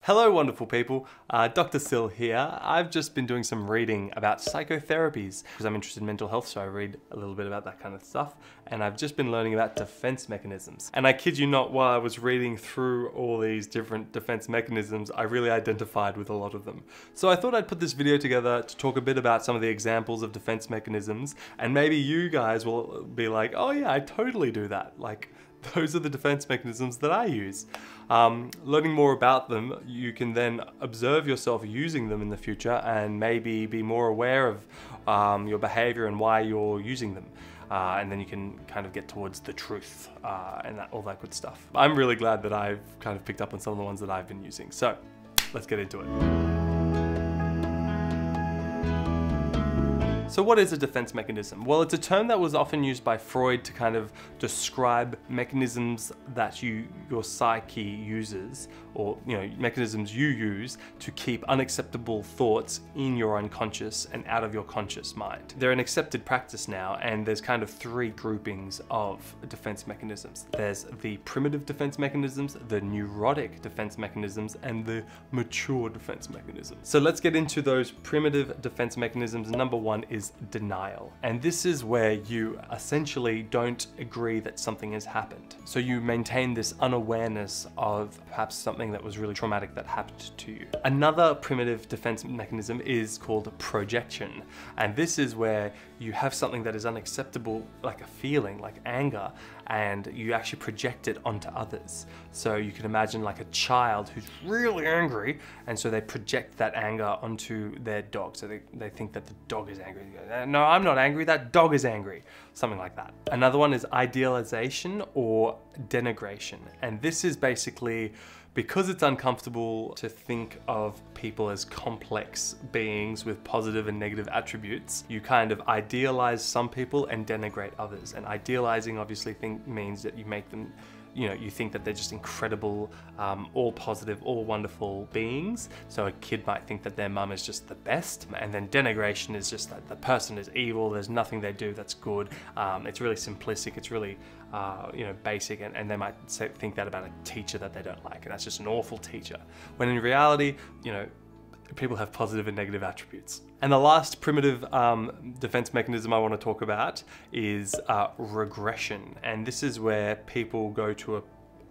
Hello wonderful people, Dr. Sil here. I've just been doing some reading about psychotherapies because I'm interested in mental health, so I read a little bit about that kind of stuff, and I've just been learning about defense mechanisms. And I kid you not, while I was reading through all these different defense mechanisms, I really identified with a lot of them. So I thought I'd put this video together to talk a bit about some of the examples of defense mechanisms, and maybe you guys will be like, oh yeah, I totally do that. Like, those are the defense mechanisms that I use. Learning more about them, you can then observe yourself using them in the future and maybe be more aware of your behavior and why you're using them. And then you can kind of get towards the truth and all that good stuff. I'm really glad that I've kind of picked up on some of the ones that I've been using. So let's get into it. So what is a defense mechanism? Well, it's a term that was often used by Freud to kind of describe mechanisms that your psyche uses, or mechanisms you use to keep unacceptable thoughts in your unconscious and out of your conscious mind. They're an accepted practice now, and there's kind of three groupings of defense mechanisms. There's the primitive defense mechanisms, the neurotic defense mechanisms, and the mature defense mechanisms. So let's get into those primitive defense mechanisms. Number one is denial. And this is where you essentially don't agree that something has happened. So you maintain this unawareness of perhaps something that was really traumatic that happened to you. Another primitive defense mechanism is called projection. And this is where you have something that is unacceptable, like a feeling, like anger, and you actually project it onto others. So you can imagine like a child who's really angry, and so they project that anger onto their dog. So they think that the dog is angry. They go, no, I'm not angry, that dog is angry. Something like that. Another one is idealization or denigration. And this is basically because it's uncomfortable to think of people as complex beings with positive and negative attributes, you kind of idealize some people and denigrate others. And idealizing obviously means that you make them, you think that they're just incredible, all positive, all wonderful beings. So a kid might think that their mum is just the best. And then denigration is just that the person is evil, there's nothing they do that's good. It's really simplistic, it's really basic, and they might think that about a teacher that they don't like, and that's just an awful teacher. When in reality, people have positive and negative attributes. And the last primitive defense mechanism I want to talk about is regression. And this is where people go to an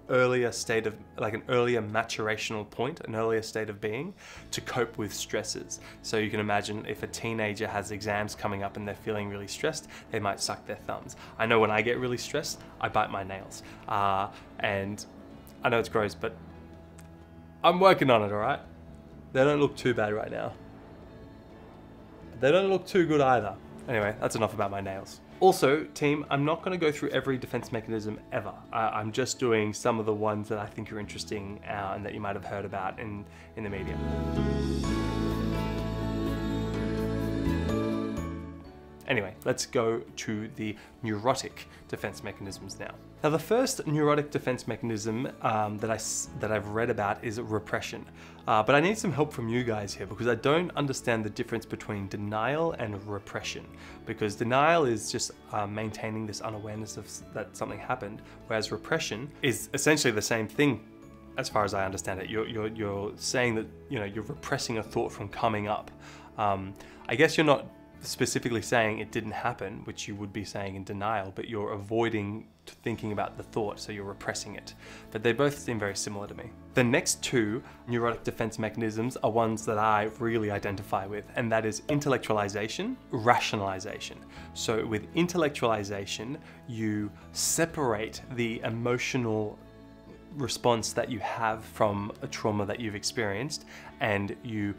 earlier state of, like an earlier maturational point, an earlier state of being to cope with stresses. So you can imagine if a teenager has exams coming up and they're feeling really stressed, they might suck their thumbs. I know when I get really stressed, I bite my nails. And I know it's gross, but I'm working on it, all right? They don't look too bad right now. They don't look too good either. Anyway, that's enough about my nails. Also, team, I'm not going to go through every defense mechanism ever. I'm just doing some of the ones that I think are interesting and that you might have heard about in the media. Anyway, let's go to the neurotic defense mechanisms now. Now, the first neurotic defense mechanism that I've read about is repression. But I need some help from you guys here because I don't understand the difference between denial and repression. Because denial is just maintaining this unawareness of that something happened, whereas repression is essentially the same thing. As far as I understand it, you're saying that you're repressing a thought from coming up. I guess you're not specifically saying it didn't happen, which you would be saying in denial, but you're avoiding thinking about the thought, so you're repressing it. But they both seem very similar to me. The next two neurotic defense mechanisms are ones that I really identify with, and that is intellectualization, rationalization. So with intellectualization, you separate the emotional response that you have from a trauma that you've experienced, and you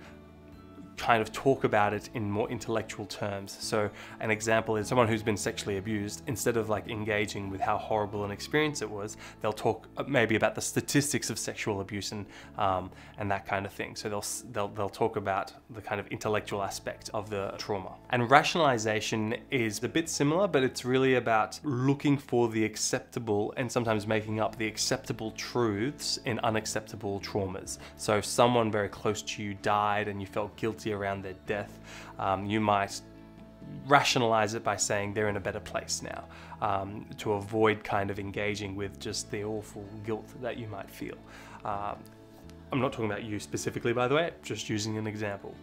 kind of talk about it in more intellectual terms. So an example is someone who's been sexually abused, instead of like engaging with how horrible an experience it was, they'll talk maybe about the statistics of sexual abuse and that kind of thing. So they'll talk about the kind of intellectual aspect of the trauma. And rationalization is a bit similar, but it's really about looking for the acceptable and sometimes making up the acceptable truths in unacceptable traumas. So if someone very close to you died and you felt guilty around their death, you might rationalize it by saying they're in a better place now, to avoid kind of engaging with just the awful guilt that you might feel. I'm not talking about you specifically, by the way, just using an example.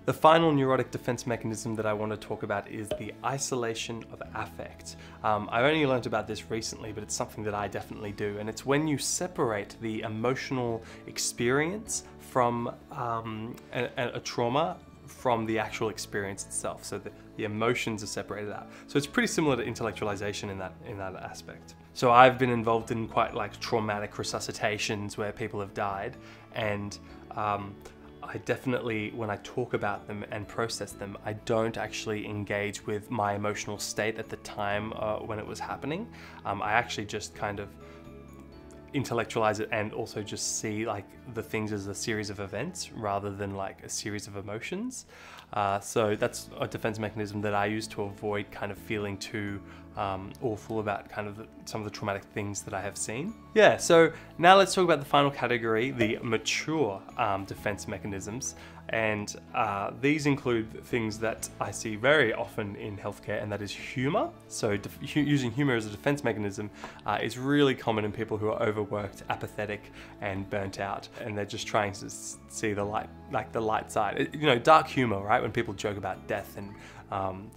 The final neurotic defense mechanism that I want to talk about is the isolation of affect. I only learned about this recently, but it's something that I definitely do, and it's when you separate the emotional experience from a trauma from the actual experience itself. So the emotions are separated out. So it's pretty similar to intellectualization in that aspect. So I've been involved in quite like traumatic resuscitations where people have died, and I definitely, when I talk about them and process them, I don't actually engage with my emotional state at the time when it was happening. I actually just kind of intellectualize it and also just see like the things as a series of events rather than like a series of emotions. So that's a defense mechanism that I use to avoid kind of feeling too awful about kind of some of the traumatic things that I have seen. Yeah, so now let's talk about the final category, the mature defense mechanisms. And these include things that I see very often in healthcare, and that is humor. So using humor as a defense mechanism is really common in people who are overworked, apathetic, and burnt out, and they're just trying to see the light, like the light side. You know, dark humor, right? When people joke about death and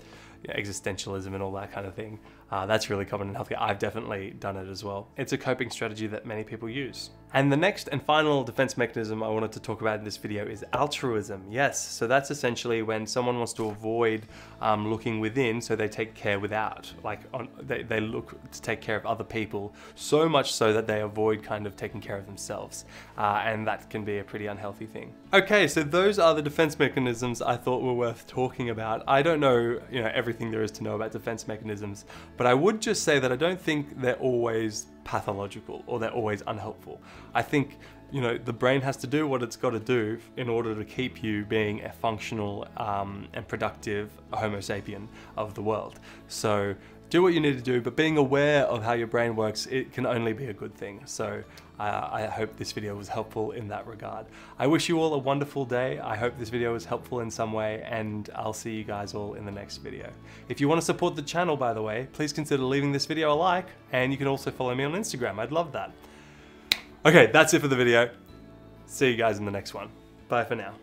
existentialism and all that kind of thing. That's really common in healthcare. I've definitely done it as well. It's a coping strategy that many people use. And the next and final defense mechanism I wanted to talk about in this video is altruism. Yes, so that's essentially when someone wants to avoid looking within, so they take care without. Like they look to take care of other people, so much so that they avoid kind of taking care of themselves. And that can be a pretty unhealthy thing. Okay, so those are the defense mechanisms I thought were worth talking about. I don't know, everything there is to know about defense mechanisms, but I would just say that I don't think they're always pathological or they're always unhelpful. I think, the brain has to do what it's got to do in order to keep you being a functional and productive Homo sapien of the world. So do what you need to do, but being aware of how your brain works, it can only be a good thing. So I hope this video was helpful in that regard. I wish you all a wonderful day. I hope this video was helpful in some way, and I'll see you guys all in the next video. If you want to support the channel, by the way, please consider leaving this video a like, and you can also follow me on Instagram. I'd love that. Okay, that's it for the video. See you guys in the next one. Bye for now.